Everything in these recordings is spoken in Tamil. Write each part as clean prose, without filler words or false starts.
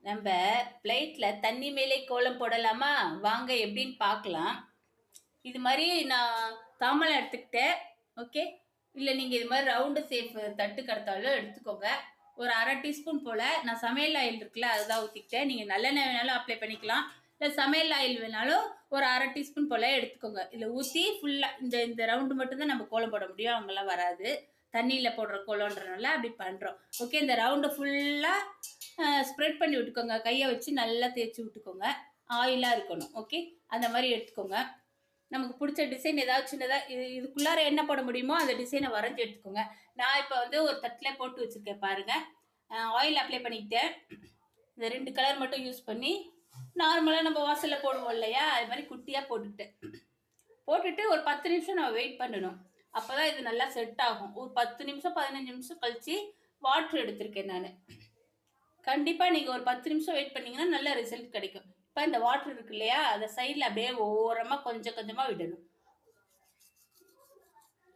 நம்ம பிளேட்டில் தண்ணி மேலே கோலம் போடலாமா? வாங்க எப்படின்னு பார்க்கலாம். இது மாதிரி நான் தாம்பலம் எடுத்துக்கிட்டேன். ஓகே, இல்லை நீங்கள் இது மாதிரி ரவுண்டு சேஃப் தட்டு கடத்தாலும் எடுத்துக்கோங்க. ஒரு அரை டீஸ்பூன் போல் நான் சமையல் ஆயில் இருக்குல்ல அதுதான் ஊற்றிக்கிட்டேன். நீங்கள் நல்லெண்ணெய் வேணாலும் அப்ளை பண்ணிக்கலாம், இல்லை சமையல் ஆயில் வேணாலும் ஒரு அரை டீஸ்பூன் போல் எடுத்துக்கோங்க. இதில் ஊற்றி ஃபுல்லாக இந்த ரவுண்டு மட்டும்தான் நம்ம கோலம் போட முடியும், அவங்களாம் வராது. தண்ணியில் போடுற கோலன்றனால அப்படி பண்ணுறோம். ஓகே, இந்த ரவுண்டு ஃபுல்லாக ஸ்ப்ரெட் பண்ணி விட்டுக்கோங்க. கையை வச்சு நல்லா தேய்ச்சி விட்டுக்கோங்க. ஆயிலாக இருக்கணும். ஓகே, அந்த மாதிரி எடுத்துக்கோங்க. நமக்கு பிடிச்ச டிசைன் ஏதாவது சின்னதாக இதுக்குள்ளார என்ன போட முடியுமோ அந்த டிசைனை வரைஞ்சி எடுத்துக்கோங்க. நான் இப்போ வந்து ஒரு தட்டில் போட்டு வச்சுருக்கேன் பாருங்கள். ஆயில் அப்ளை பண்ணிக்கிட்டேன். இந்த 2 கலர் மட்டும் யூஸ் பண்ணி நார்மலாக நம்ம வாசலில் போடுவோம் இல்லையா, அது மாதிரி குட்டியாக போட்டுக்கிட்டேன். போட்டுட்டு ஒரு 10 நிமிஷம் நம்ம வெயிட் பண்ணணும். அப்போ தான் இது நல்லா செட் ஆகும். ஒரு 10 நிமிஷம் 15 நிமிஷம் கழித்து வாட்ரு எடுத்திருக்கேன் நான். கண்டிப்பாக நீங்கள் ஒரு 10 நிமிஷம் வெயிட் பண்ணிங்கன்னா நல்ல ரிசல்ட் கிடைக்கும். இப்போ இந்த வாட்டர் இருக்கு இல்லையா, அதை சைடில் அப்படியே ஓரமாக கொஞ்சம் கொஞ்சமாக விடணும்.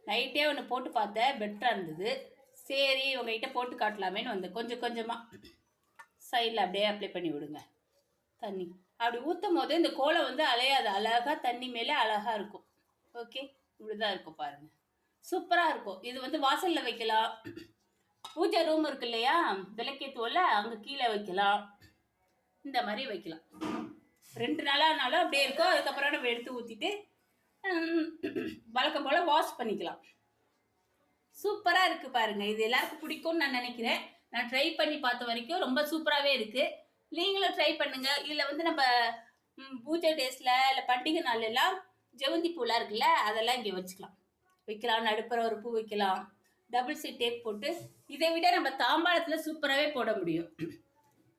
நைட்டே ஒன்று போட்டு பார்த்தேன், பெட்டராக இருந்தது. சரி உங்கள்கிட்ட போட்டு காட்டலாமேன்னு வந்தேன். கொஞ்சம் கொஞ்சமாக சைடில் அப்படியே அப்ளை பண்ணி விடுங்க தண்ணி. அப்படி ஊற்றும் போது இந்த கோலம் வந்து அலையாது, அழகாக தண்ணி மேலே அழகாக இருக்கும். ஓகே, இப்படி தான் இருக்கும் பாருங்கள், சூப்பராக இருக்கும். இது வந்து வாசலில் வைக்கலாம், பூஜை ரூம் இருக்கு இல்லையா விளக்கேற்றுவோம்ல அங்கே கீழே வைக்கலாம், இந்த மாதிரி வைக்கலாம். 2 நாளானாலும் அப்படியே இருக்கும். அதுக்கப்புறம் நம்ம எடுத்து ஊற்றிட்டு வழக்கம் போல் வாஷ் பண்ணிக்கலாம். சூப்பராக இருக்குது பாருங்கள். இது எல்லாருக்கும் பிடிக்கும்னு நான் நினைக்கிறேன். நான் ட்ரை பண்ணி பார்த்த வரைக்கும் ரொம்ப சூப்பராகவே இருக்குது. நீங்களும் ட்ரை பண்ணுங்கள். இதில் வந்து நம்ம பூஜை டேஸில் இல்லை பண்டிகை நாள் எல்லாம் ஜெவந்தி பூலாம் இருக்குல்ல அதெல்லாம் இங்கே வைக்கலாம். நடுப்புற ஒரு பூ வைக்கலாம். டபுள் சைட் டேப் போட்டு இதை விட நம்ம தாம்பாளத்தில் சூப்பராகவே போட முடியும்.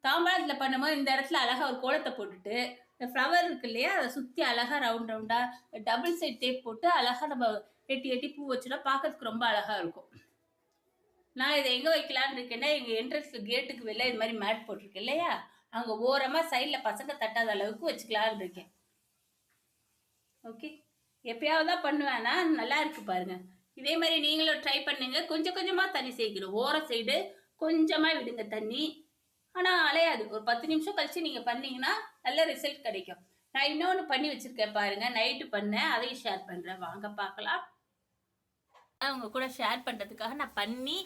தாம்பாளத்தில் பண்ணும்போது இந்த இடத்துல அழகாக ஒரு கோலத்தை போட்டுட்டு இந்த ஃப்ளவர் இருக்கு இல்லையா அதை சுற்றி அழகாக ரவுண்டாக டபுள் சைட் டேப் போட்டு அழகாக நம்ம எட்டி எட்டி பூ வச்சுனா பார்க்கறதுக்கு ரொம்ப அழகாக இருக்கும். நான் இதை எங்கே வைக்கலான்னு இருக்கேன்னா எங்கள் என்ட்ரன்ஸ் கேட்டுக்கு வெளில இது மாதிரி மேட் போட்டிருக்கேன் இல்லையா, அங்கே ஓரமாக சைடில் பசங்க தட்டாத அளவுக்கு வச்சுக்கலான்னு இருக்கேன். ஓகே, எப்பயாவது தான் பண்ணுவேன்னா நல்லா இருக்கு பாருங்கள். இதே மாதிரி நீங்களும் ட்ரை பண்ணுங்க. கொஞ்சம் கொஞ்சமாக தண்ணி சேர்க்கணும். ஓர சைடு கொஞ்சமாக விடுங்க தண்ணி, ஆனால் அலையாது. ஒரு 10 நிமிஷம் கழிச்சு நீங்கள் பண்ணீங்கன்னா நல்ல ரிசல்ட் கிடைக்கும். நான் இன்னொன்று பண்ணி வச்சுருக்கேன் பாருங்கள், நைட்டு பண்ணேன், அதையும் ஷேர் பண்ணுறேன், வாங்க பார்க்கலாம். அவங்க கூட ஷேர் பண்ணுறதுக்காக நான் பண்ணி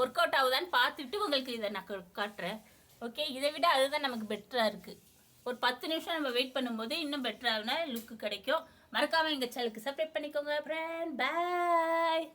ஒர்க் அவுட் ஆகுதான்னு பார்த்துட்டு உங்களுக்கு இதை நான் காட்டுறேன். ஓகே, இதை விட அதுதான் நமக்கு பெட்டராக இருக்குது. ஒரு 10 நிமிஷம் நம்ம வெயிட் பண்ணும்போது இன்னும் பெட்டரான லுக்கு கிடைக்கும். மறக்காமல் எங்கள் சேனலுக்கு சப்ஸ்கிரைப் பண்ணிக்கோங்க ஃப்ரெண்ட். பாய்.